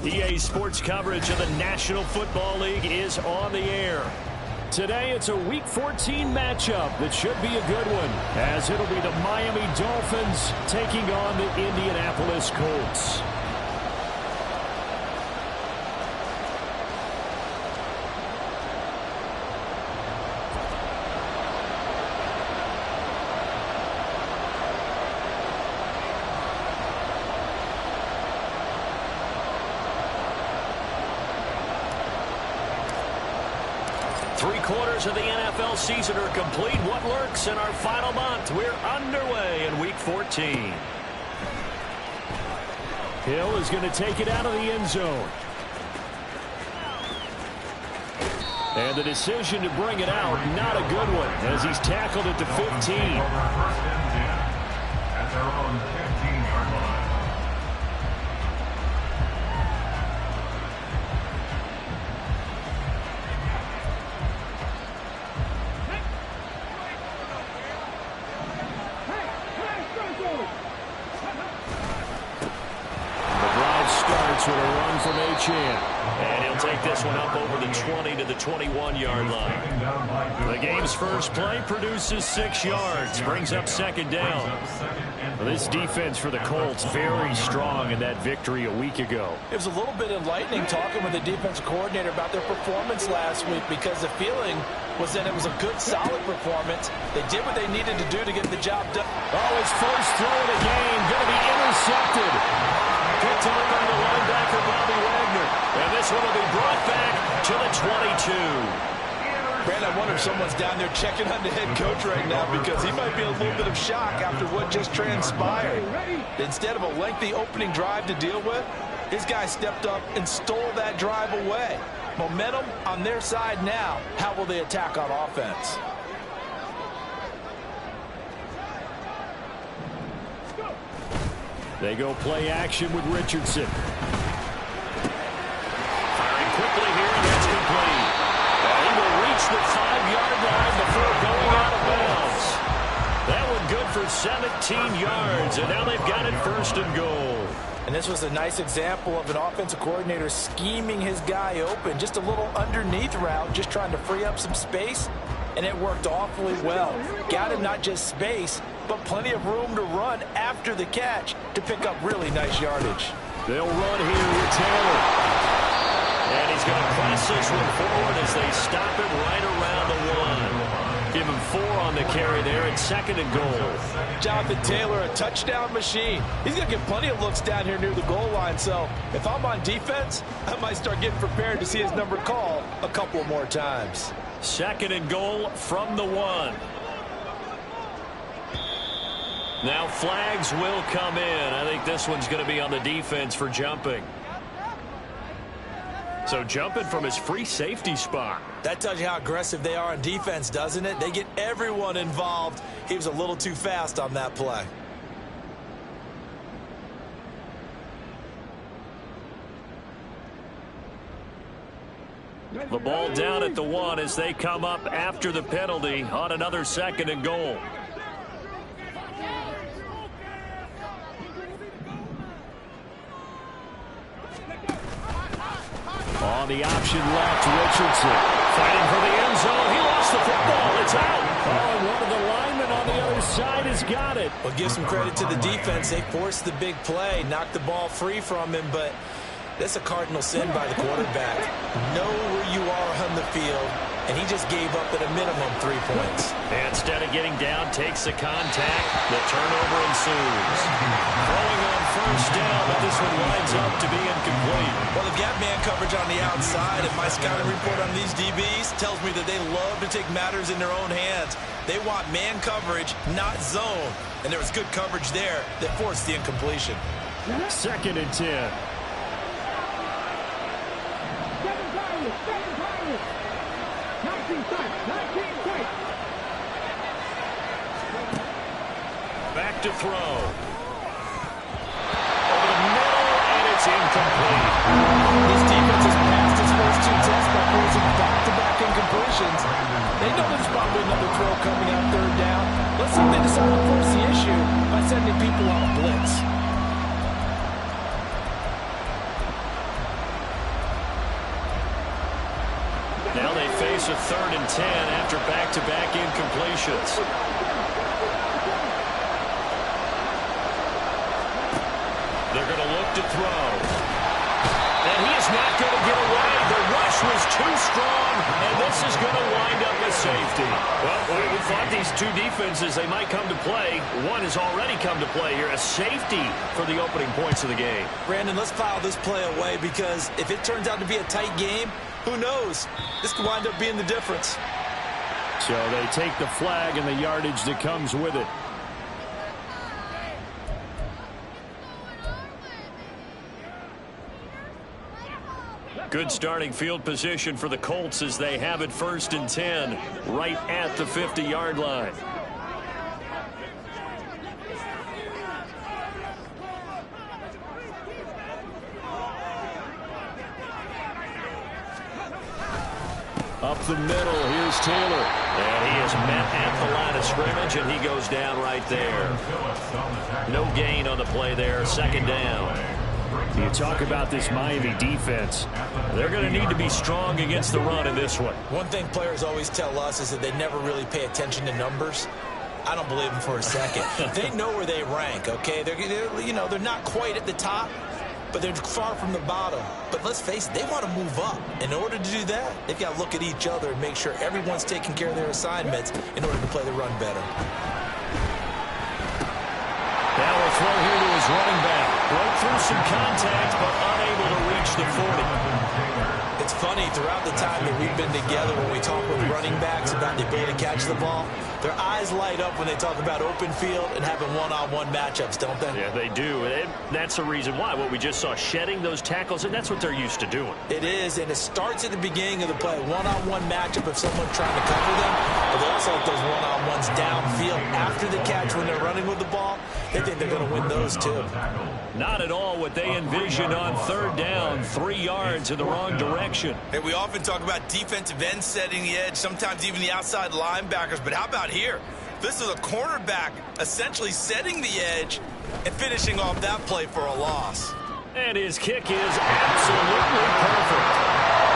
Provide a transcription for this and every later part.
EA Sports coverage of the National Football League is on the air. Today, it's a Week 14 matchup that should be a good one, as it'll be the Miami Dolphins taking on the Indianapolis Colts. Three-quarters of the NFL season are complete. What lurks in our final month? We're underway in Week 14. Hill is going to take it out of the end zone. And the decision to bring it out, not a good one, as he's tackled at the 15. At their own 15-yard line. With a run from Achane. And he'll take this one up over the 20 to the 21-yard line. The game's first play produces 6 yards, brings up second down. Well, this defense for the Colts very strong in that victory a week ago. It was a little bit enlightening talking with the defensive coordinator about their performance last week, because the feeling was that it was a good, solid performance. They did what they needed to do to get the job done. Oh, his first throw of the game going to be intercepted. Picked up by the linebacker, Bobby Wagner. And this one will be brought back to the 22. Brand, I wonder if someone's down there checking on the head coach right now, because he might be a little bit of shock after what just transpired. Instead of a lengthy opening drive to deal with, his guy stepped up and stole that drive away. Momentum on their side now. How will they attack on offense? They go play action with Richardson. Firing quickly here, and that's complete. He will reach the 5-yard line before going out of bounds. That one good for 17 yards, and now they've got it first and goal. And this was a nice example of an offensive coordinator scheming his guy open. Just a little underneath route, just trying to free up some space, and it worked awfully well. Got him not just space, but plenty of room to run after the catch to pick up really nice yardage. They'll run here with Taylor. And he's going to press this one forward as they stop it right around the 1. Give him 4 on the carry there at second and goal. Jonathan Taylor, a touchdown machine. He's going to get plenty of looks down here near the goal line. So if I'm on defense, I might start getting prepared to see his number called a couple more times. Second and goal from the 1. Now flags will come in. I think this one's going to be on the defense for jumping. So jumping from his free safety spot. That tells you how aggressive they are on defense, doesn't it? They get everyone involved. He was a little too fast on that play. The ball down at the 1 as they come up after the penalty on another second and goal. On the option left, Richardson fighting for the end zone. He lost the football. It's out. Oh, and one of the linemen on the other side has got it. Well, give some credit to the defense. They forced the big play, knocked the ball free from him, but that's a cardinal sin by the quarterback. Know where you are on the field, and he just gave up at a minimum 3 points. And instead of getting down, takes the contact. The turnover ensues. Throwing on first down, but this one winds up to be incomplete. Well, they've got man coverage on the outside, and my scouting report on these DBs tells me that they love to take matters in their own hands. They want man coverage, not zone. And there was good coverage there that forced the incompletion. 2nd and 10. Back to throw. Over the middle, and it's incomplete. This defense has passed its first 2 tests by forcing back-to-back incompletions. They know there's probably another throw coming on 3rd down. Let's see if they decide to force the issue by sending people on a blitz. Now they face a 3rd and 10 after back-to-back incompletions. They're going to look to throw. And he is not going to get away. The rush was too strong, and this is going to wind up with safety. Well, we thought these two defenses, they might come to play. One has already come to play here. A safety for the opening points of the game. Brandon, let's file this play away because if it turns out to be a tight game, who knows? This could wind up being the difference. So they take the flag and the yardage that comes with it. Good starting field position for the Colts as they have it 1st and 10 right at the 50-yard line. Up the middle, here's Taylor. And he is met at the line of scrimmage, and he goes down right there. No gain on the play there, 2nd down. You talk about this Miami defense. They're going to need to be strong against the run in this one. One thing players always tell us is that they never really pay attention to numbers. I don't believe them for a second. They know where they rank, okay? They're not quite at the top, but they're far from the bottom. But let's face it, they want to move up. In order to do that, they've got to look at each other and make sure everyone's taking care of their assignments in order to play the run better. Now a throw here to his running back. Broke through some contact, but unable to reach the 40. It's funny, throughout the time that we've been together, when we talk with running backs about the ability to catch the ball, their eyes light up when they talk about open field and having one-on-one matchups, don't they? Yeah, they do. And that's the reason why. What we just saw, shedding those tackles, and that's what they're used to doing. It is, and it starts at the beginning of the play. One-on-one matchup if someone's trying to cover them, but they also like those one-on-ones downfield after the catch when they're running with the ball. They think they're going to win those, too. Not at all what they envisioned on 3rd down, 3 yards in the wrong direction. Hey, we often talk about defensive ends setting the edge, sometimes even the outside linebackers, but how about here? This is a cornerback essentially setting the edge and finishing off that play for a loss. And his kick is absolutely perfect.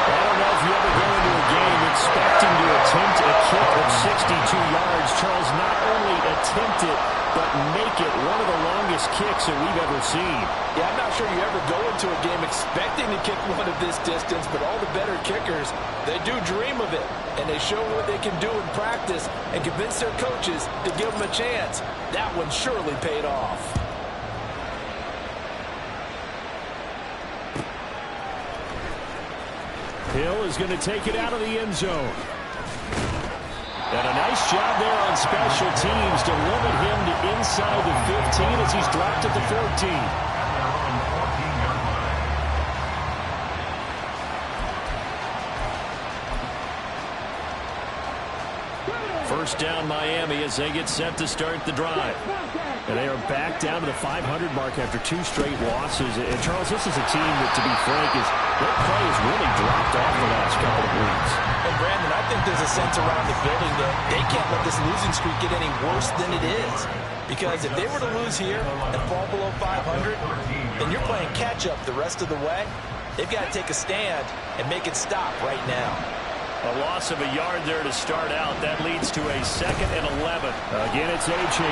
I don't know if you ever go into a game expecting to attempt a kick of 62 yards. Charles, not only attempt it, but make it one of the longest kicks that we've ever seen. Yeah, I'm not sure you ever go into a game expecting to kick one of this distance, but all the better kickers, they do dream of it, and they show what they can do in practice and convince their coaches to give them a chance. That one surely paid off. Hill is going to take it out of the end zone. And a nice job there on special teams to limit him to inside the 15 as he's dropped at the 14. First down Miami as they get set to start the drive. And they are back down to the 500 mark after 2 straight losses. And Charles, this is a team that, to be frank, their play has really dropped off the last couple of weeks. And Brandon, I think there's a sense around the building that they can't let this losing streak get any worse than it is. Because if they were to lose here and fall below 500, then you're playing catch-up the rest of the way. They've got to take a stand and make it stop right now. A loss of a yard there to start out. That leads to a 2nd and 11. Again, it's Achane.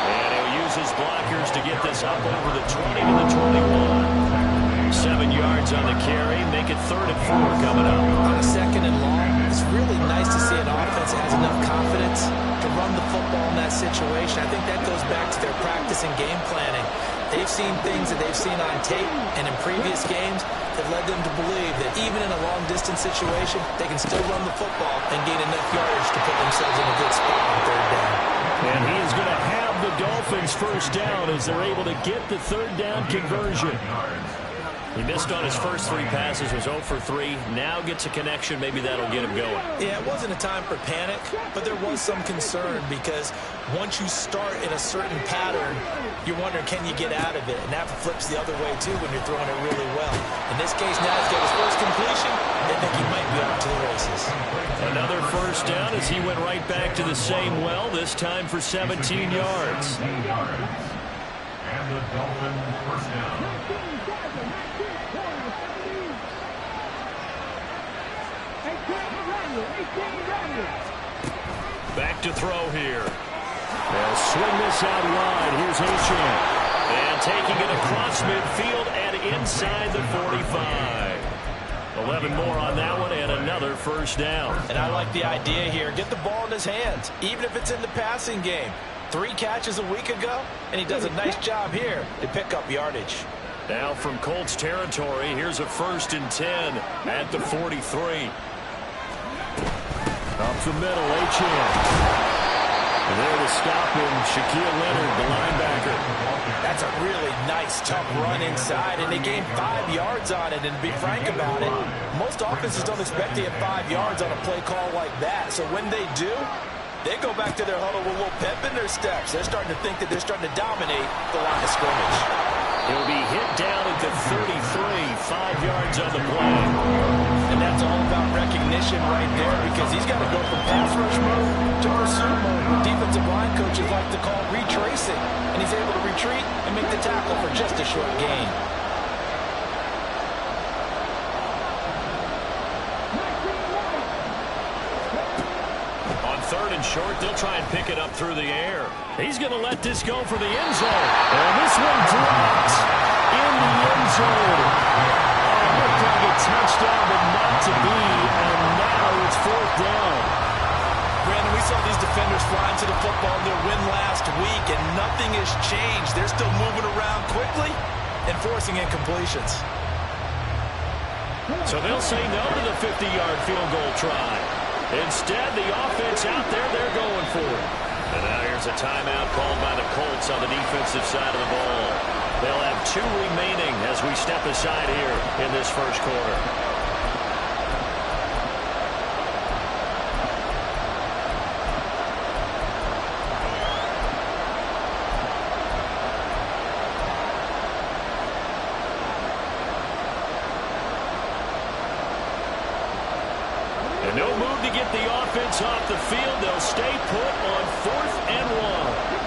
And he'll use his blockers to get this up over the 20 to the 21. 7 yards on the carry. Make it 3rd and 4 coming up. On a 2nd and long, it's really nice to see an offense that has enough confidence to run the football in that situation. I think that goes back to their practice and game planning. They've seen things that they've seen on tape and in previous games that led them to believe that even in a long-distance situation, they can still run the football and gain enough yardage to put themselves in a good spot on 3rd down. And he is going to have the Dolphins 1st down as they're able to get the 3rd down conversion. He missed on his first 3 passes, was 0 for 3. Now gets a connection. Maybe that'll get him going. Yeah, it wasn't a time for panic, but there was some concern because once you start in a certain pattern, you're wondering, can you get out of it? And that flips the other way, too, when you're throwing it really well. In this case, now he's got his first completion. I think he might be off to the races. Another 1st down as he went right back to the same well, this time for 17 yards. And the Dolphins 1st down. Back to throw here. They'll swing this out wide. Here's Achane. And taking it across midfield and inside the 45. 11 more on that one and another 1st down. And I like the idea here. Get the ball in his hands, even if it's in the passing game. 3 catches a week ago, and he does a nice job here to pick up yardage. Now from Colts territory, here's a 1st and 10 at the 43. Up the middle, Achane. There to stop him, Shaquille Leonard, the linebacker. That's a really nice, tough run inside, and they gained 5 yards on it. And to be frank about it, most offenses don't expect to get 5 yards on a play call like that. So when they do, they go back to their huddle with a little pep in their steps. They're starting to think that they're starting to dominate the line of scrimmage. He'll be hit down at the 33, 5 yards on the play. And that's all about recognition right there because he's got to go from pass rush mode to pursuit mode. Defensive line coaches like to call retracing, and he's able to retreat and make the tackle for just a short gain. On 3rd and short, they'll try and pick it up through the air. He's going to let this go for the end zone. And this one dropped in the end zone. Looked like a touchdown, but not to be. And now it's 4th down. Brandon, we saw these defenders flying to the football in their win last week, and nothing has changed. They're still moving around quickly and forcing incompletions. So they'll say no to the 50-yard field goal try. Instead, the offense out there, they're going for it. And now here's a timeout called by the Colts on the defensive side of the ball. They'll have 2 remaining as we step aside here in this 1st quarter. And no move to get the offense off the field. They'll stay put on 4th and 1.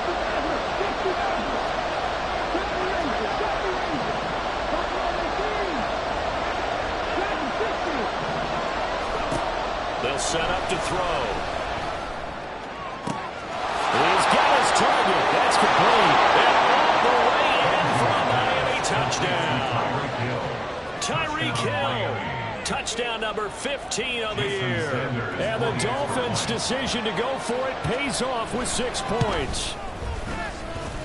They'll set up to throw. He's got his target. That's complete. And all the way in from Miami. Touchdown. Tyreek Hill. Touchdown number 15 of the year. And the Dolphins' decision to go for it pays off with 6 points.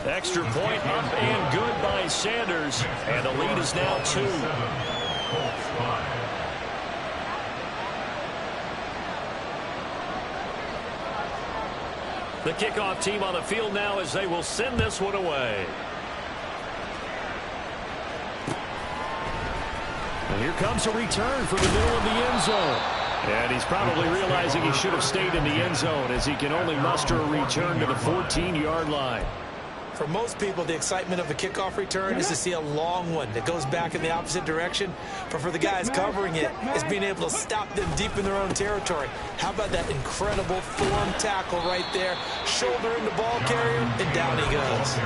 Extra point up and good by Sanders. And the lead is now 2. The kickoff team on the field now as they will send this one away. And here comes a return from the middle of the end zone. And he's probably realizing he should have stayed in the end zone as he can only muster a return to the 14-yard line. For most people, the excitement of a kickoff return is to see a long one that goes back in the opposite direction. But for the guys covering it, it's being able to stop them deep in their own territory. How about that incredible form tackle right there? Shoulder in the ball carrier, and down he goes.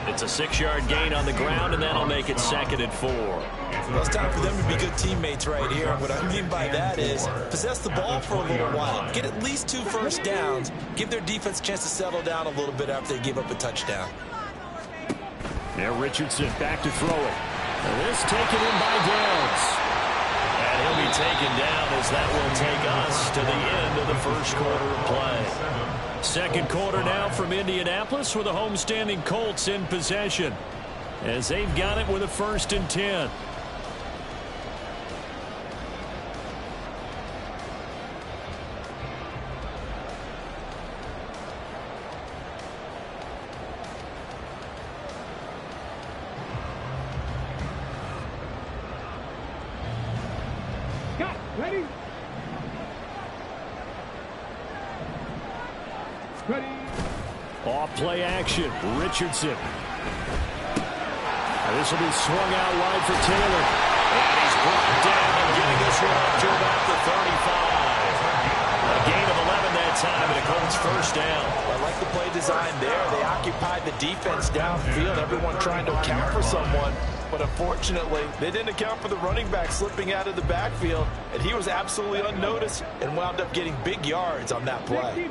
It's a 6-yard gain on the ground, and that'll make it 2nd and 4. Well, it's time for them to be good teammates right here. What I mean by that is possess the ball for a little while. Get at least 2 first downs. Give their defense a chance to settle down a little bit after they give up a touchdown. Now Richardson back to throw it. And this taken in by Downs. And he'll be taken down as that will take us to the end of the first quarter of play. Second quarter now from Indianapolis with the homestanding Colts in possession as they've got it with a 1st and 10. Ready? Ready. Off play action. Richardson. This will be swung out wide for Taylor. And he's brought down, getting this one up to about the 35. A gain of 11 that time, and a Colts first down. I like the play design there. They occupied the defense downfield, everyone trying to account for someone. But unfortunately, they didn't account for the running back slipping out of the backfield, and he was absolutely unnoticed and wound up getting big yards on that play.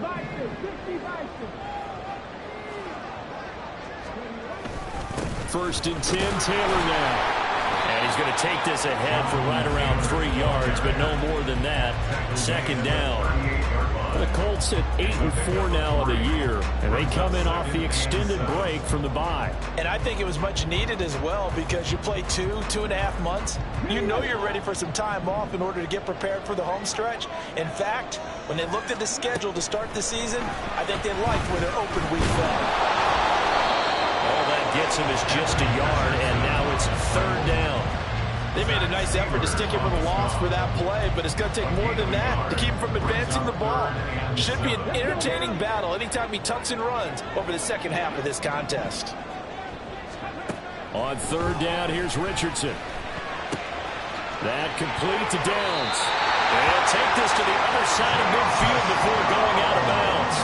First and 10, Taylor now. And he's going to take this ahead for right around 3 yards, but no more than that. Second down. The Colts at 8-4 now of the year, and they come in off the extended break from the bye. And I think it was much needed as well, because you play 2.5 months. You know you're ready for some time off in order to get prepared for the home stretch. In fact, when they looked at the schedule to start the season, I think they liked where their open week fell. All that gets him is just a yard, and now it's 3rd down. They made a nice effort to stick him with a loss for that play, but it's going to take more than that to keep him from advancing the ball. Should be an entertaining battle anytime he tucks and runs over the second half of this contest. On 3rd down, here's Richardson. That complete to Downs. And he'll take this to the other side of midfield before going out of bounds.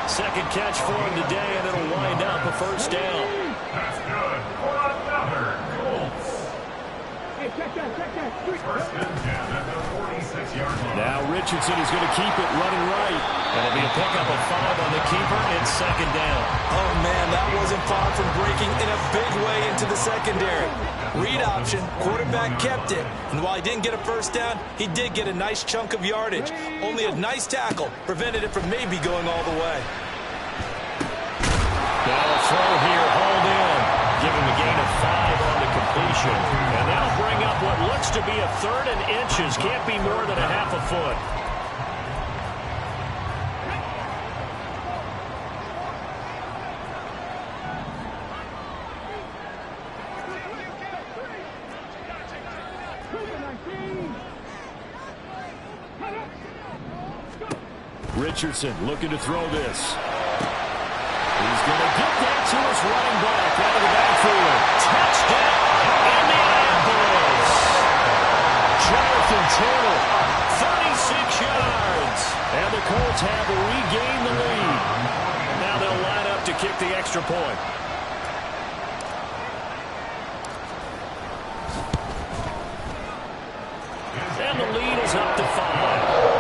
Second catch for him today, and it'll wind up a first down. That's good for another Colts. Hey, check that. 1st and 10 at the 46-yard line. Now Richardson is going to keep it running right. And it'll be a pickup of 5 on the keeper and second down. Oh, man, that wasn't far from breaking in a big way into the secondary. Read option, quarterback kept it. And while he didn't get a first down, he did get a nice chunk of yardage. Only a nice tackle prevented it from maybe going all the way. Now a throw here, hauled in. Give him a gain of 5 on the completion. And that'll bring up what looks to be a 3rd and inches. Can't be more than a half a foot. Richardson looking to throw this. He's going to get that to his running back out of the backfield. Touchdown, Indianapolis. Jonathan Taylor, 36 yards. And the Colts have regained the lead. Now they'll line up to kick the extra point. And the lead is up to 5.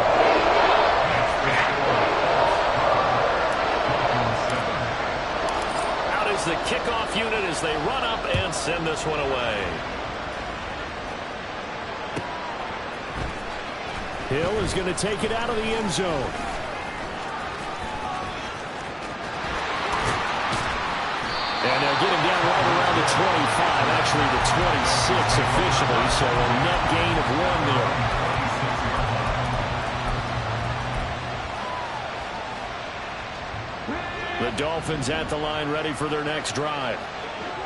The kickoff unit as they run up and send this one away. Hill is going to take it out of the end zone. And they'll get him down right around the 25, actually the 26 officially, so a net gain of 1 there. The Dolphins at the line ready for their next drive.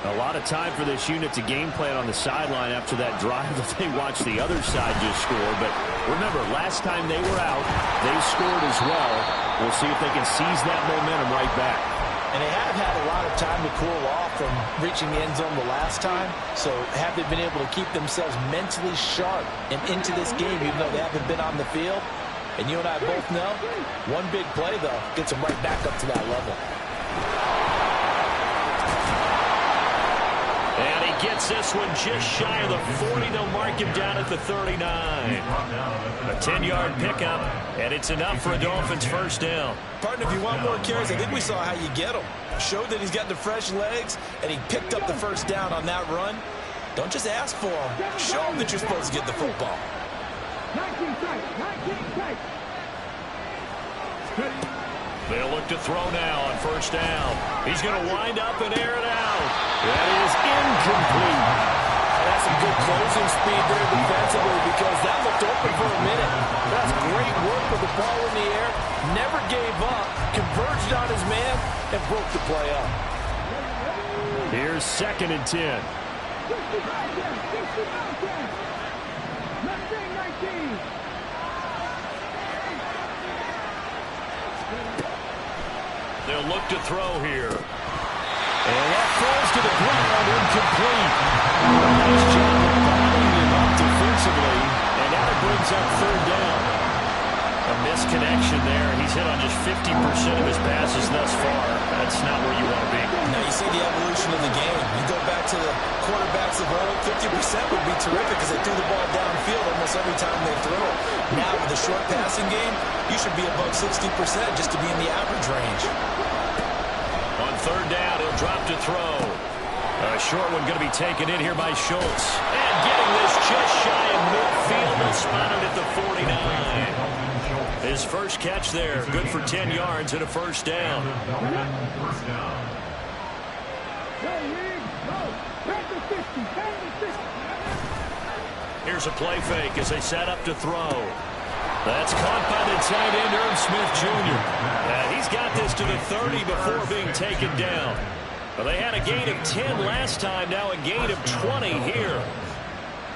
A lot of time for this unit to game plan on the sideline after that drive that they watched the other side just score. But remember, last time they were out, they scored as well. We'll see if they can seize that momentum right back. And they have had a lot of time to cool off from reaching the end zone the last time. So have they been able to keep themselves mentally sharp and into this game even though they haven't been on the field? And you and I both know, one big play, though, gets them right back up to that level. And he gets this one just shy of the 40. They'll mark him down at the 39. A 10-yard pickup, and it's enough for a Dolphins first down. Partner, if you want more carries, I think we saw how you get him. Showed that he's got the fresh legs, and he picked up the first down on that run. Don't just ask for them. Show them that you're supposed to get the football. 19 strikes. 19 strikes. They'll look to throw now on first down. He's going to wind up and air it out. That is incomplete. That's some good closing speed there defensively because that looked open for a minute. That's great work with the ball in the air. Never gave up. Converged on his man and broke the play up. Here's 2nd and 10. 60 19. They'll look to throw here. And that falls to the ground, incomplete. Nice job of bottling him up defensively. And now it brings up 3rd down. A misconnection there. He's hit on just 50% of his passes thus far. That's not where you want to be. Now, you see the evolution of the game. You go back to the quarterbacks of old, 50% would be terrific because they threw the ball downfield almost every time they threw it. Now, with the short passing game, you should be above 60% just to be in the average range. On 3rd down, he'll drop to throw. A short one going to be taken in here by Schultz. And getting this just shy of midfield. They'll spot it at the 49. His first catch there, good for 10 yards and a 1st down. Here's a play fake as they set up to throw. That's caught by the tight end, Irv Smith Jr. He's got this to the 30 before being taken down. Well, they had a gain of 10 last time, now a gain of 20 here.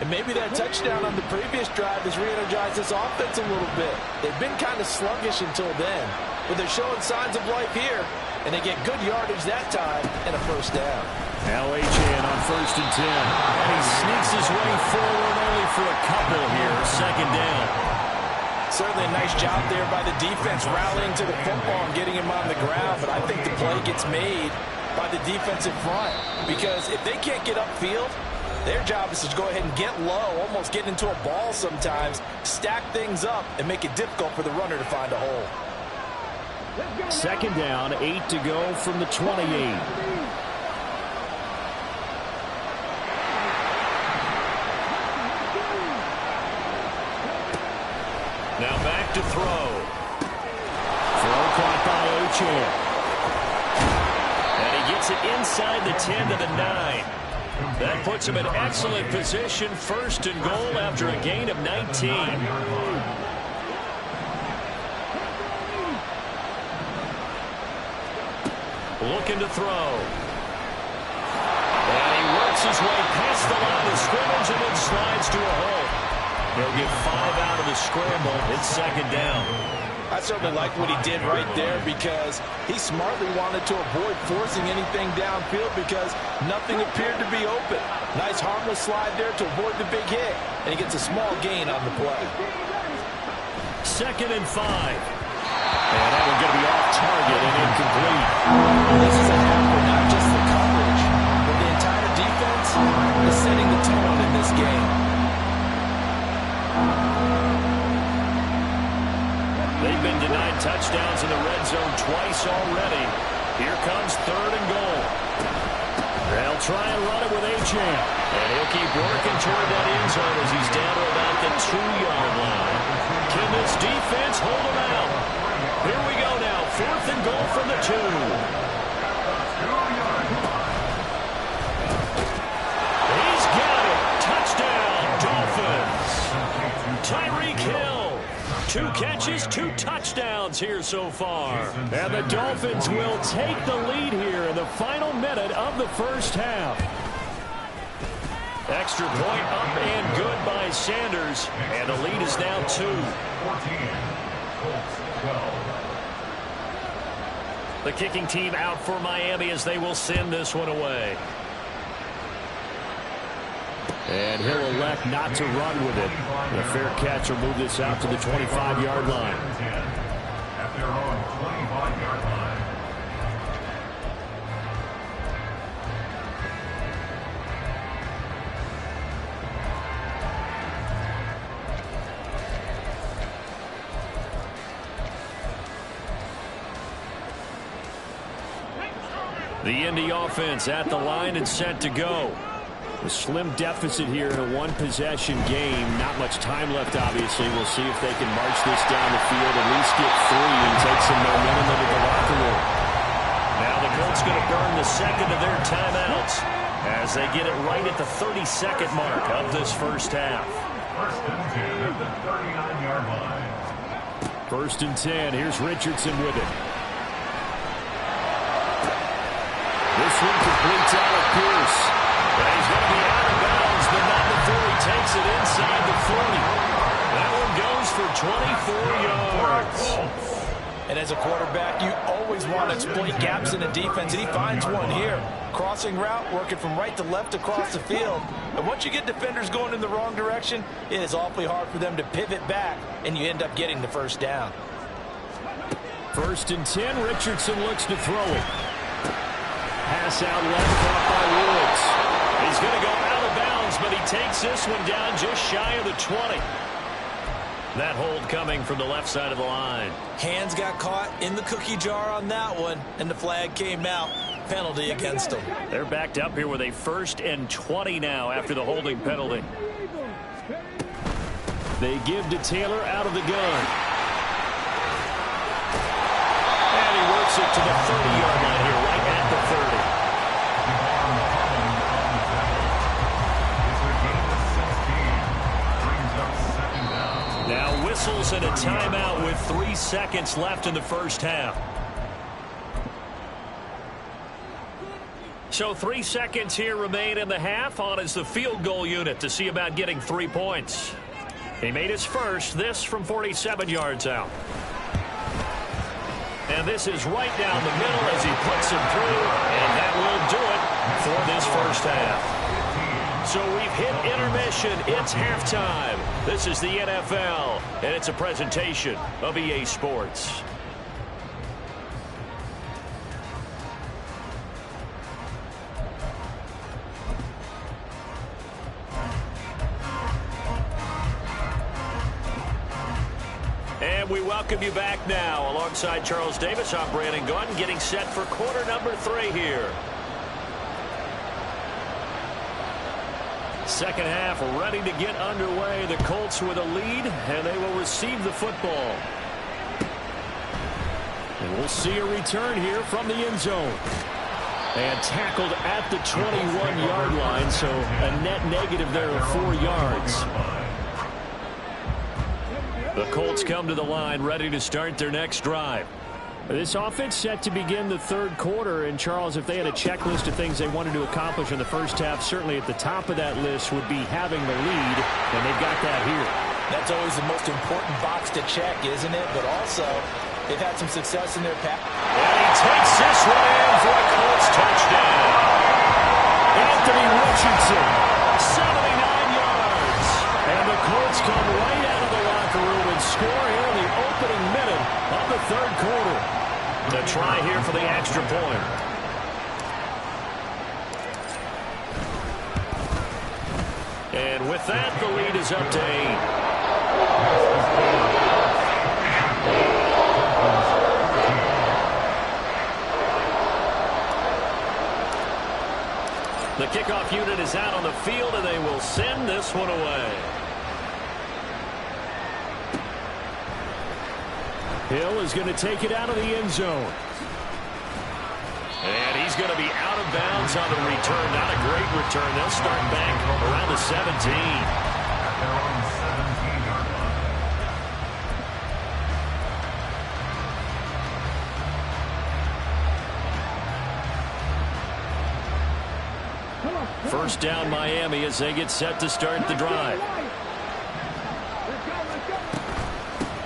And maybe that touchdown on the previous drive has re-energized this offense a little bit. They've been kind of sluggish until then, but they're showing signs of life here, and they get good yardage that time and a 1st down. Now Achane on 1st and 10. And he sneaks his way forward only for a couple here. 2nd down. Certainly a nice job there by the defense rallying to the football and getting him on the ground, but I think the play gets made by the defensive front because if they can't get upfield, their job is to go ahead and get low, almost get into a ball sometimes, stack things up, and make it difficult for the runner to find a hole. 2nd down, 8 to go from the 28. Now back to throw. Throw caught by Achane. And he gets it inside the 10 to the 9. That puts him in excellent position, 1st and goal after a gain of 19. Looking to throw. And he works his way past the line of scrimmage and then slides to a hole. He'll get 5 out of the scramble. It's 2nd down. I certainly like what he did right there because he smartly wanted to avoid forcing anything downfield because nothing appeared to be open. Nice harmless slide there to avoid the big hit, and he gets a small gain on the play. 2nd and 5. And that one going to be off target and incomplete. This is a half for not just the coverage, but the entire defense is setting the tone in this game. They've been denied touchdowns in the red zone twice already. Here comes 3rd and goal. They'll try and run it with Achane. And he'll keep working toward that end zone as he's down to about the 2-yard line. Can this defense hold him out? Here we go now. 4th and goal from the 2. He's got it. Touchdown, Dolphins. Tyreek Hill. 2 catches, 2 touchdowns here so far. And the Dolphins will take the lead here in the final minute of the 1st half. Extra point up and good by Sanders. And the lead is now 2. 14. Colts 12. The kicking team out for Miami as they will send this one away. And he'll elect not to run with it. The fair catch will move this out to the 25-yard line. At their own 25-yard line. The Indy offense at the line and set to go. A slim deficit here in a one-possession game. Not much time left, obviously. We'll see if they can march this down the field, at least get 3 and take some momentum into the locker room. Now the Colts going to burn the second of their timeouts as they get it right at the 32nd mark of this first half. First and 10 at the 39-yard line. First and 10. Here's Richardson with it. This one completes out of Pierce. But he's going to be out of bounds, but not before he takes it inside the 40. That one goes for 24 yards. And as a quarterback, you always want to exploit gaps in the defense, and he finds one here. Crossing route, working from right to left across the field. And once you get defenders going in the wrong direction, it is awfully hard for them to pivot back, and you end up getting the first down. First and 10. Richardson looks to throw it. Pass out left, caught by Woods. He's going to go out of bounds, but he takes this one down just shy of the 20. That hold coming from the left side of the line. Hands got caught in the cookie jar on that one, and the flag came out. Penalty against them. They're backed up here with a 1st and 20 now after the holding penalty. They give to Taylor out of the gun. And he works it to the 30-yard line here, right at the 30. Now whistles and a timeout with 3 seconds left in the first half. So 3 seconds here remain in the half. On is the field goal unit to see about getting 3 points. He made his first, this from 47 yards out. And this is right down the middle as he puts him through, and that will do it for this first half. So we've hit intermission. It's halftime. This is the NFL, and it's a presentation of EA Sports. And we welcome you back now. Alongside Charles Davis, I'm Brandon Gaudin, getting set for quarter number 3 here. Second half ready to get underway. The Colts with a lead, and they will receive the football. And we'll see a return here from the end zone. And tackled at the 21-yard line, so a net negative there of 4 yards. The Colts come to the line ready to start their next drive. This offense set to begin the third quarter, and Charles, if they had a checklist of things they wanted to accomplish in the first half, certainly at the top of that list would be having the lead, and they've got that here. That's always the most important box to check, isn't it? But also, they've had some success in their pass. And he takes this one in for a Colts touchdown. Anthony Richardson, 79 yards. and the Colts come right out of the locker room and score here in the opening minute of the third quarter. The try here for the extra point. And with that, the lead is up to 8. The kickoff unit is out on the field, and they will send this one away. Hill is going to take it out of the end zone. And he's going to be out of bounds on the return. Not a great return. They'll start back around the 17. At their own 17-yard line. First down Miami as they get set to start the drive.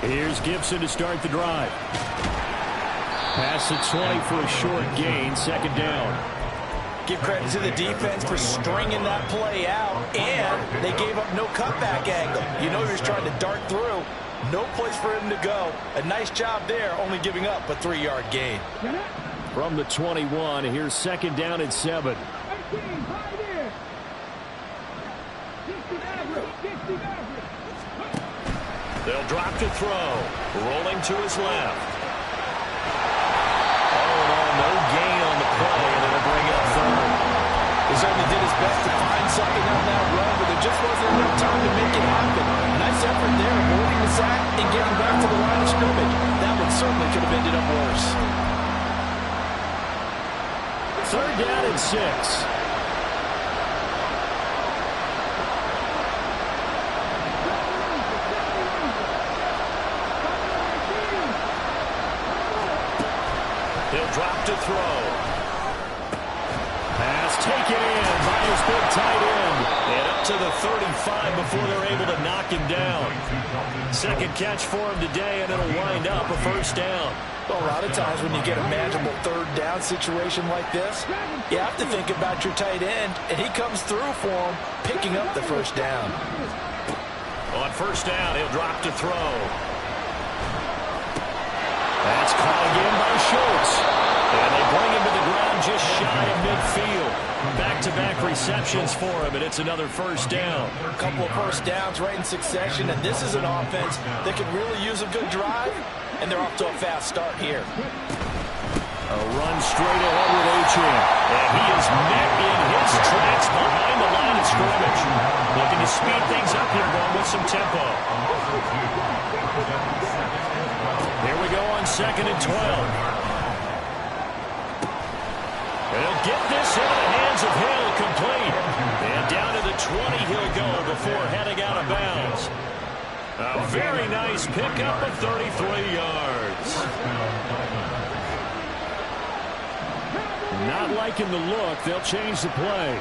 Here's Gibson to start the drive. Pass at 20 for a short gain, second down. Give credit to the defense for stringing that play out, and they gave up no cutback angle. You know he was trying to dart through. No place for him to go. A nice job there, only giving up a 3-yard gain. From the 21, here's second down and 7. They'll drop to throw. Rolling to his left. Oh, no gain on the play, and it'll bring up third. He certainly did his best to find something on that run, but there just wasn't enough time to make it happen. Nice effort there, avoiding the sack and getting back to the line of scrimmage. That one certainly could have ended up worse. Third down and 6. He'll drop to throw. Pass taken in by his big tight end. And up to the 35 before they're able to knock him down. Second catch for him today, and it'll wind up a first down. Well, a lot of times when you get a manageable third down situation like this, you have to think about your tight end, and he comes through for him, picking up the first down. On first down, he'll drop to throw. That's caught again by Schultz. And they bring him to the ground just shy of midfield. Back-to-back receptions for him, and it's another first down. A couple of first downs right in succession, and this is an offense that could really use a good drive, and they're off to a fast start here. A run straight ahead with Achane. And he is met in his tracks behind the line of scrimmage. Looking to speed things up here, going with some tempo. Here we go on 2nd and 12. He'll get this into the hands of Hill, complete. And down to the 20 he'll go before heading out of bounds. A very nice pickup of 33 yards. Not liking the look. They'll change the play.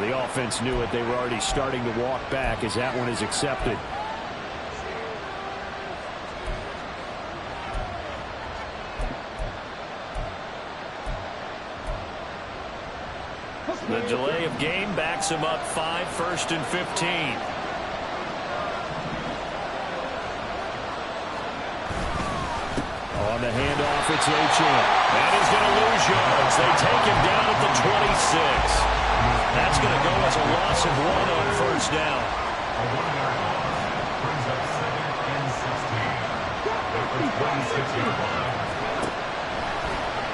The offense knew it. They were already starting to walk back as that one is accepted. The delay of game backs him up 5, 1st and 15. On the handoff, it's Achane. And he's going to lose yards. They take him down at the 26. That's going to go as a loss of 1 on first down.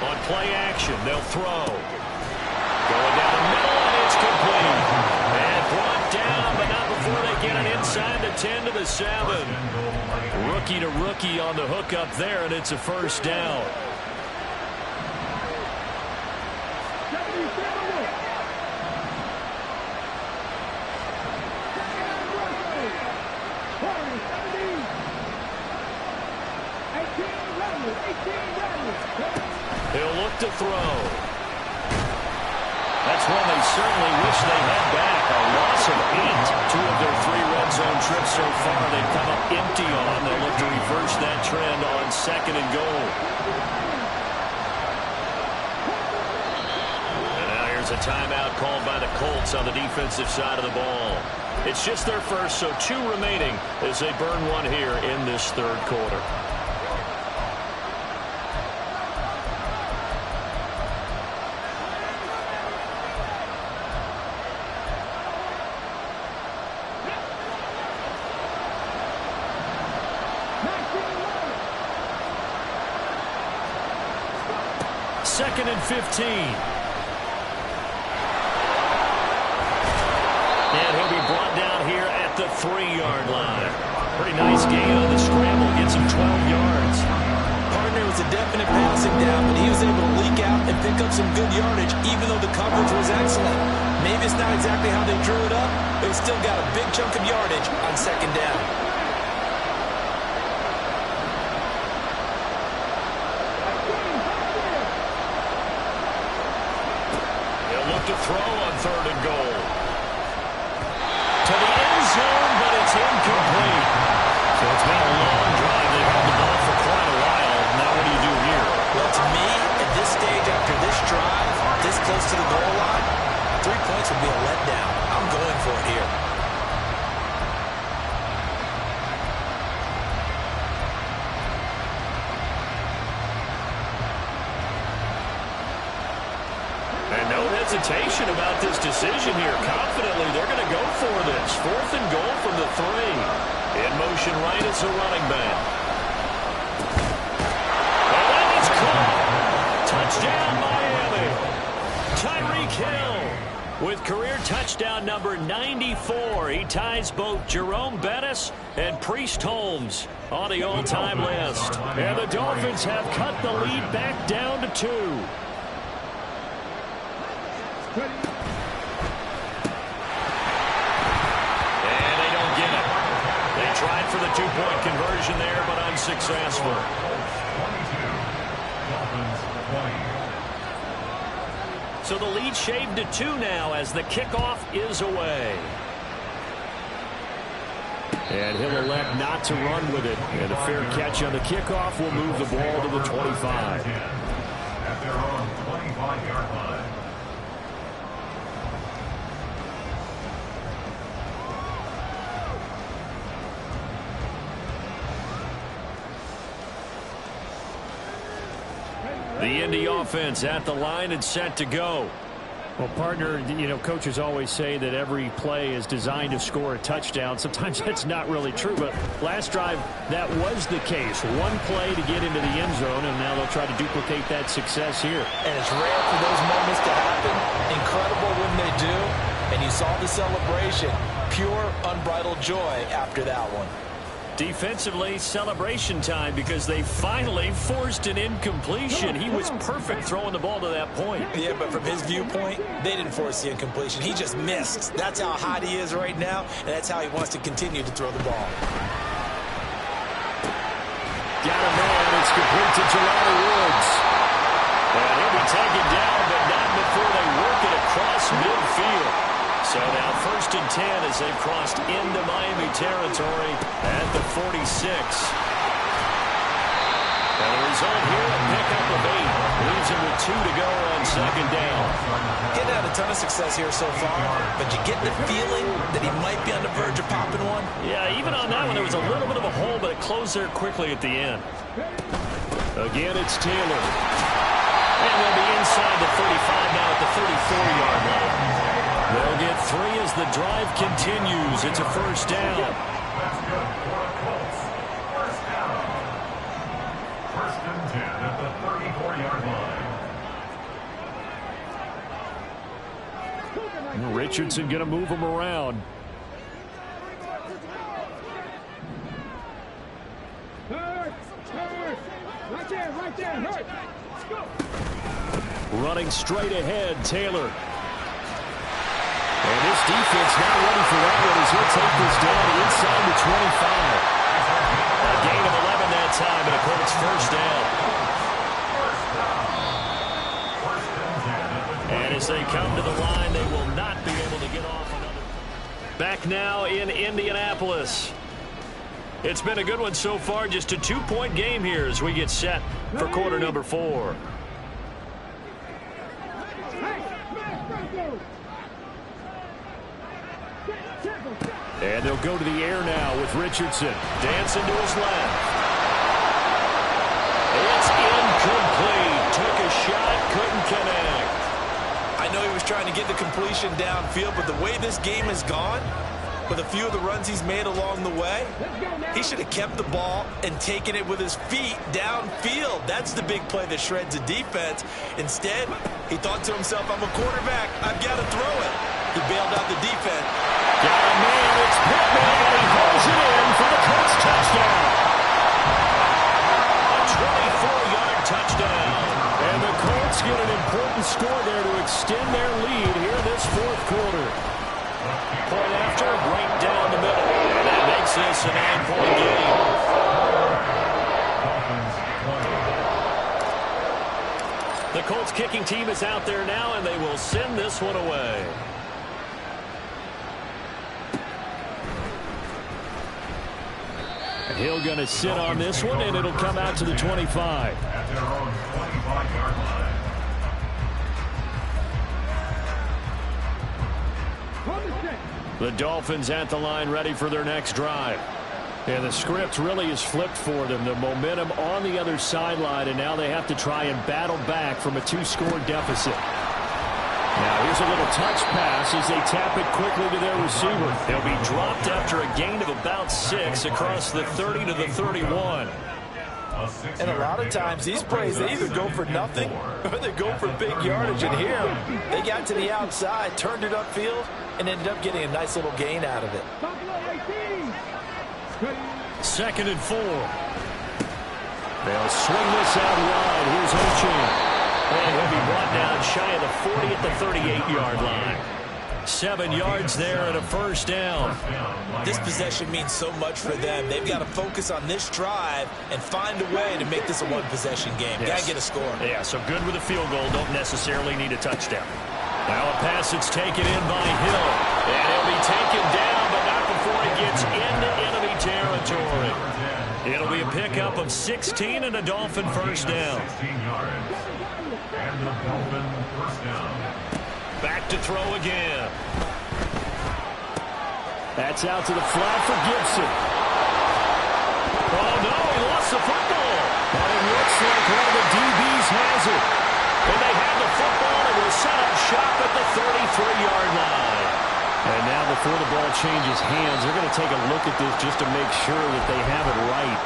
On play action, they'll throw. Going down the middle, and it's complete. And brought down, but not before they get it inside the 10 to the 7. Rookie to rookie on the hook up there, and it's a first down. He'll look to throw. That's one they certainly wish they had back. A loss of 8. 2 of their 3 red zone trips so far they've come up empty on. They'll look to reverse that trend on 2nd and goal. And now here's a timeout called by the Colts on the defensive side of the ball. It's just their first, so 2 remaining as they burn one here in this third quarter. Second and 15. And he'll be brought down here at the 3-yard line. Pretty nice gain on the scramble. Gets him 12 yards. Partner was a definite passing down, but he was able to leak out and pick up some good yardage, even though the coverage was excellent. Maybe it's not exactly how they drew it up, but he still got a big chunk of yardage on 2nd down. To throw on 3rd and goal. To the end zone, but it's incomplete. So it's been a long drive. They've had the ball for quite a while. Now what do you do here? Well, to me, at this stage after this drive, this close to the goal line, 3 points would be a letdown. I'm going for it here. Hesitation about this decision here. Confidently, they're going to go for this. 4th and goal from the 3. motion right as a running back. And that is caught. Touchdown, Miami. Tyreek Hill with career touchdown number 94. He ties both Jerome Bettis and Priest Holmes on the all-time list. And the Dolphins have cut the lead back down to 2. And they don't get it. They tried for the two-point conversion there, but unsuccessful. So the lead shaved to 2 now as the kickoff is away. And he'll elect not to run with it. And a fair catch on the kickoff will move the ball to the 25. At their own 25-yard line. The Indy offense at the line and set to go. Well, partner, you know, coaches always say that every play is designed to score a touchdown. Sometimes that's not really true, but last drive, that was the case. One play to get into the end zone, and now they'll try to duplicate that success here. And it's rare for those moments to happen. Incredible when they do. And you saw the celebration. Pure, unbridled joy after that one. Defensively, celebration time because they finally forced an incompletion. He was perfect throwing the ball to that point. Yeah, but from his viewpoint, they didn't force the incompletion. He just missed. That's how hot he is right now, and that's how he wants to continue to throw the ball. Got a man. It's complete to Jelani Woods. And he'll be taken down, but not before they work it across midfield. So now 1st and 10 as they've crossed into Miami territory at the 46. And the result here, a pickup of 8. Leaves him with 2 to go on 2nd down. Getting had a ton of success here so far, but you get the feeling that he might be on the verge of popping one. Yeah, even on that one, there was a little bit of a hole, but it closed there quickly at the end. Again, it's Taylor. And they'll be inside the 35 now at the 34-yard line. They'll get 3 as the drive continues. It's a 1st down. That's good for the Colts. 1st down. 1st and 10 at the 34-yard line. Richardson going to move him around. Right there, hurt. Running straight ahead, Taylor. And this defense now ready for that one as he'll take this down inside the 25. A gain of 11 that time, and a Colts 1st down. And as they come to the line, they will not be able to get off another. Back now in Indianapolis. It's been a good one so far. Just a 2-point game here as we get set for quarter number 4. And they'll go to the air now with Richardson. Dancing to his left. It's incomplete. Took a shot, couldn't connect. I know he was trying to get the completion downfield, but the way this game has gone, with a few of the runs he's made along the way, he should have kept the ball and taken it with his feet downfield. That's the big play that shreds a defense. Instead, he thought to himself, I'm a quarterback. I've got to throw it. He bailed out the defense. Got a man. It's Pittman, and he holds it in for the Colts touchdown. A 24-yard touchdown. And the Colts get an important score there to extend their lead here this 4th quarter. Point after, right down the middle. And that makes this a 9-point game. The Colts kicking team is out there now, and they will send this one away. Hill going to sit on this one, and it'll come out to the 25. At their own 25-yard line. The Dolphins at the line ready for their next drive. And the script really is flipped for them. The momentum on the other sideline, and now they have to try and battle back from a 2-score deficit. Now here's a little touch pass as they tap it quickly to their receiver. They'll be dropped after a gain of about 6 across the 30 to the 31. And a lot of times these plays, they either go for nothing or they go for big yardage. And here, they got to the outside, turned it upfield, and ended up getting a nice little gain out of it. 2nd and 4. They'll swing this out wide. Here's Ochan. And he'll be brought down shy of the 40 at the 38-yard line. 7 yards there and a first down. This possession means so much for them. They've got to focus on this drive and find a way to make this a one-possession game. Yes. Got to get a score. Yeah, so good with a field goal. Don't necessarily need a touchdown. Now a pass that's taken in by Hill. And he'll be taken down, but not before he gets into enemy territory. It'll be a pickup of 16 and a Dolphin first down. And the Dolphin first down. Back to throw again. That's out to the flat for Gibson. Oh, no, he lost the football. And it looks like one of the DBs has it. And they have the football and will set up shop at the 33-yard line. And now before the ball changes hands, they're going to take a look at this just to make sure that they have it right.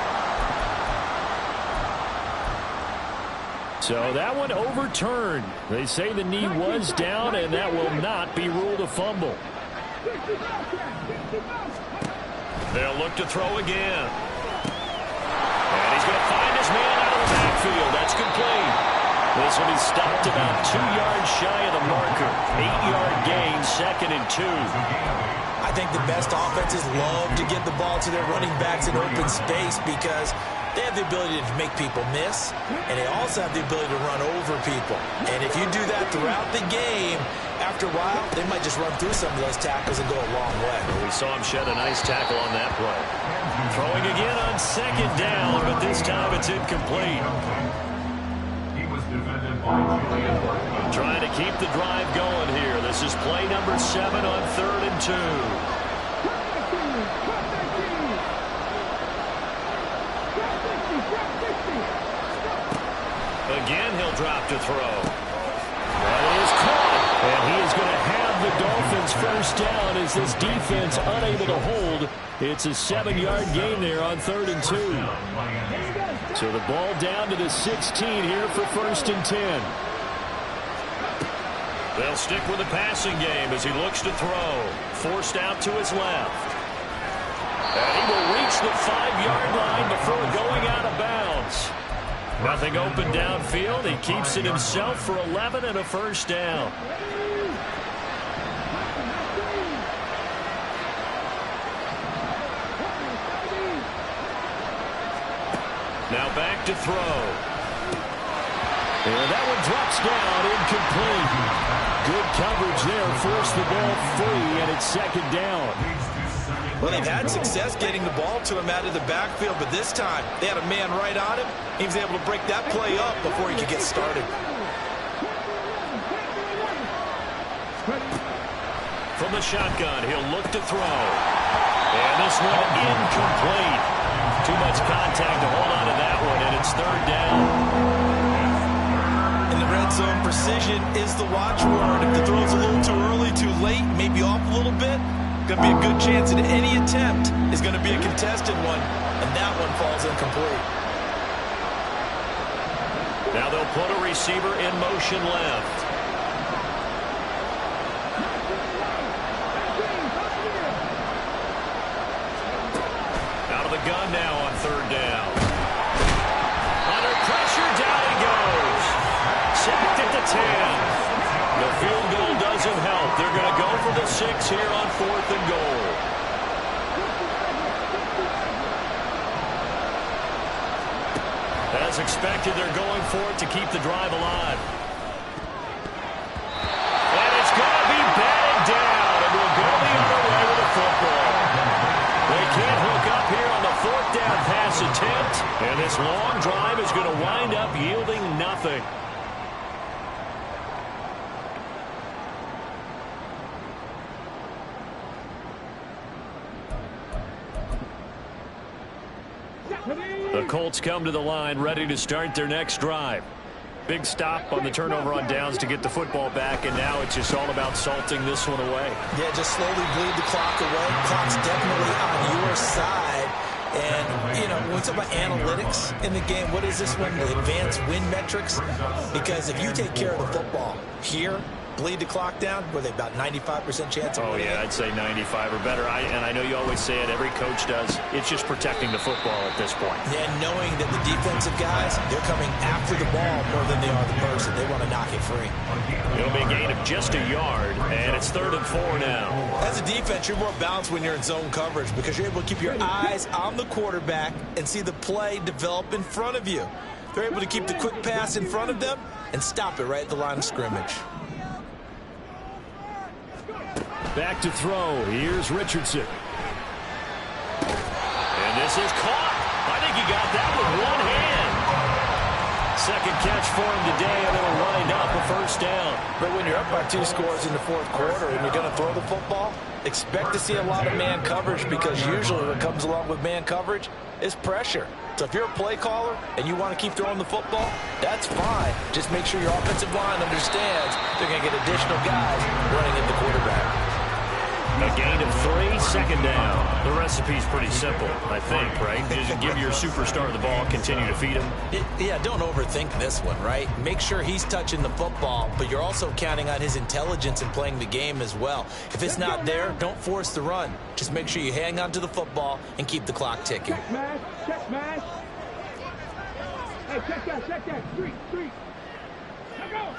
So that one overturned. They say the knee was down, and that will not be ruled a fumble. They'll look to throw again. And he's going to find his man out of the backfield. That's complete. This will be stopped about 2 yards shy of the marker. 8-yard gain, 2nd and 2. I think the best offenses love to get the ball to their running backs in open space because they have the ability to make people miss, and they also have the ability to run over people. And if you do that throughout the game, after a while, they might just run through some of those tackles and go a long way. We saw him shed a nice tackle on that play. Throwing again on 2nd down, but this time it's incomplete. He was defended by Julian Barkley. Trying to keep the drive going here. This is play number 7 on 3rd and 2. Again, he'll drop to throw. That is caught. And he is going to have the Dolphins first down as this defense unable to hold. It's a 7-yard gain there on 3rd and 2. So the ball down to the 16 here for 1st and 10. They'll stick with the passing game as he looks to throw. Forced out to his left. And he will reach the 5-yard line before going out of bounds. Nothing open downfield. He keeps it himself for 11 and a first down. Now back to throw. And that one drops down, incomplete. Good coverage there, forced the ball free, and it's 2nd down. Well, they've had success getting the ball to him out of the backfield, but this time they had a man right on him. He was able to break that play up before he could get started. From the shotgun, he'll look to throw. And this one incomplete. Too much contact to hold on to that one, and it's 3rd down. In the red zone, precision is the watchword. If the throw's a little too early, too late, maybe off a little bit, going to be a good chance that any attempt is going to be a contested one, and that one falls incomplete. Now they'll put a receiver in motion left. Out of the gun now on 3rd down. Under pressure, down he goes. Sacked at the 10. The field goal doesn't help. They're going to go for the 6 here on 4th and goal. As expected, they're going for it to keep the drive alive. And it's going to be batted down, and we'll go the other way with the football. They can't hook up here on the 4th down pass attempt, and this long drive is going to wind up yielding nothing. The Colts come to the line ready to start their next drive. Big stop on the turnover on downs to get the football back, and now it's just all about salting this one away. Yeah, just slowly bleed the clock away. Clock's definitely on your side. And, you know, when we talk about analytics in the game, what is this one? The advanced win metrics? Because if you take care of the football here, bleed the clock down, were they about 95% chance of winning? Oh, yeah, I'd say 95 or better. And I know you always say it, every coach does. It's just protecting the football at this point. Yeah, knowing that the defensive guys, they're coming after the ball more than they are the person. They want to knock it free. It'll be a gain of just a yard, and it's 3rd and 4 now. As a defense, you're more balanced when you're in zone coverage because you're able to keep your eyes on the quarterback and see the play develop in front of you. They're able to keep the quick pass in front of them and stop it right at the line of scrimmage. Back to throw. Here's Richardson. And this is caught. I think he got that with one hand. Second catch for him today, and it'll wind up a first down. But when you're up by 2 scores in the 4th quarter and you're going to throw the football, expect to see a lot of man coverage because usually what comes along with man coverage is pressure. So if you're a play caller and you want to keep throwing the football, that's fine. Just make sure your offensive line understands they're going to get additional guys running at the quarterback. A gain of 3, second down. The recipe's pretty simple, I think, right? Just give your superstar the ball, continue to feed him. Yeah, don't overthink this one, right? Make sure he's touching the football, but you're also counting on his intelligence in playing the game as well. If it's not there, don't force the run. Just make sure you hang on to the football and keep the clock ticking. Check smash, check smash. Hey, check that. Street. Let go.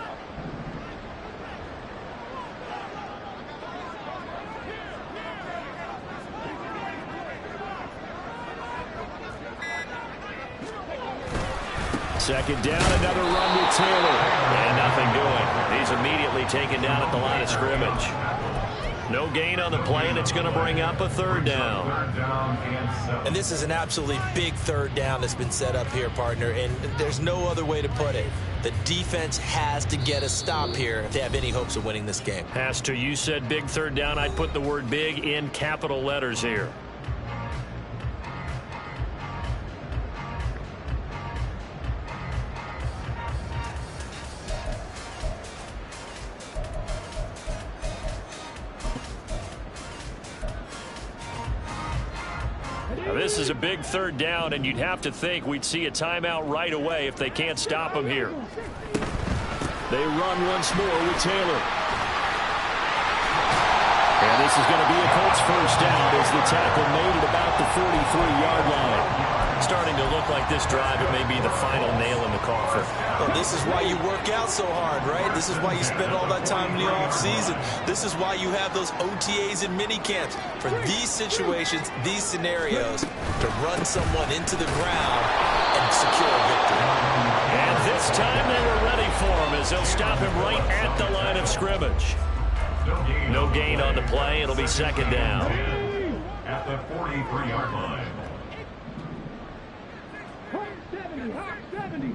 Second down, another run with Taylor. And nothing doing. He's immediately taken down at the line of scrimmage. No gain on the play, and it's going to bring up a 3rd down. And this is an absolutely big 3rd down that's been set up here, partner, and there's no other way to put it. The defense has to get a stop here if they have any hopes of winning this game. Has to. You said big 3rd down. I'd put the word big in capital letters here. Now, this is a big 3rd down, and you'd have to think we'd see a timeout right away if they can't stop him here. They run once more with Taylor. And this is going to be a Colts first down as the tackle made at about the 43-yard line. Starting to look like this drive, it may be the final nail in the coffin. Well, this is why you work out so hard, right? This is why you spend all that time in the offseason. This is why you have those OTAs and mini camps. For these situations, these scenarios, to run someone into the ground and secure a victory. And this time they were ready for him as they'll stop him right at the line of scrimmage. No gain on the play. It'll be second down. At the 43-yard line. 70.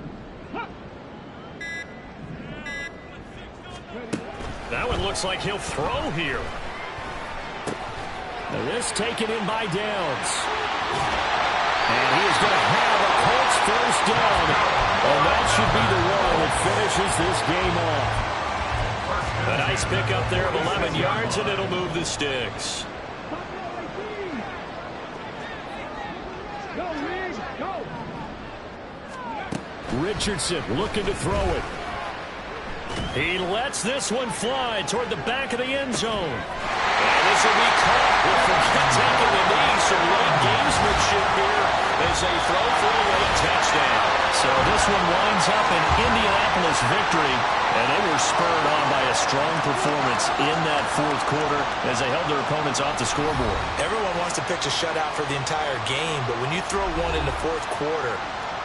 That one looks like he'll throw here. Now this taken in by Downs. And he is going to have a Colts first down. And that should be the one that finishes this game off. A nice pickup there of 11 yards, and it'll move the sticks. Richardson looking to throw it. He lets this one fly toward the back of the end zone. And this will be caught with forget taking the knee. Some late gamesmanship here as they throw for a late touchdown. So this one winds up an Indianapolis victory, and they were spurred on by a strong performance in that 4th quarter as they held their opponents off the scoreboard. Everyone wants to pitch a shutout for the entire game, but when you throw one in the 4th quarter,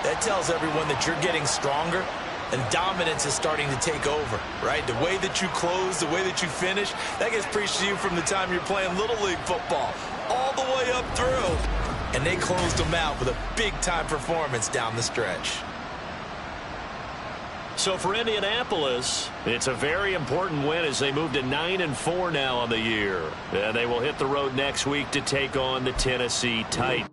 that tells everyone that you're getting stronger and dominance is starting to take over, right? The way that you close, the way that you finish, that gets preached to you from the time you're playing Little League football all the way up through. And they closed them out with a big-time performance down the stretch. So for Indianapolis, it's a very important win as they move to 9-4 now on the year. And they will hit the road next week to take on the Tennessee Titans.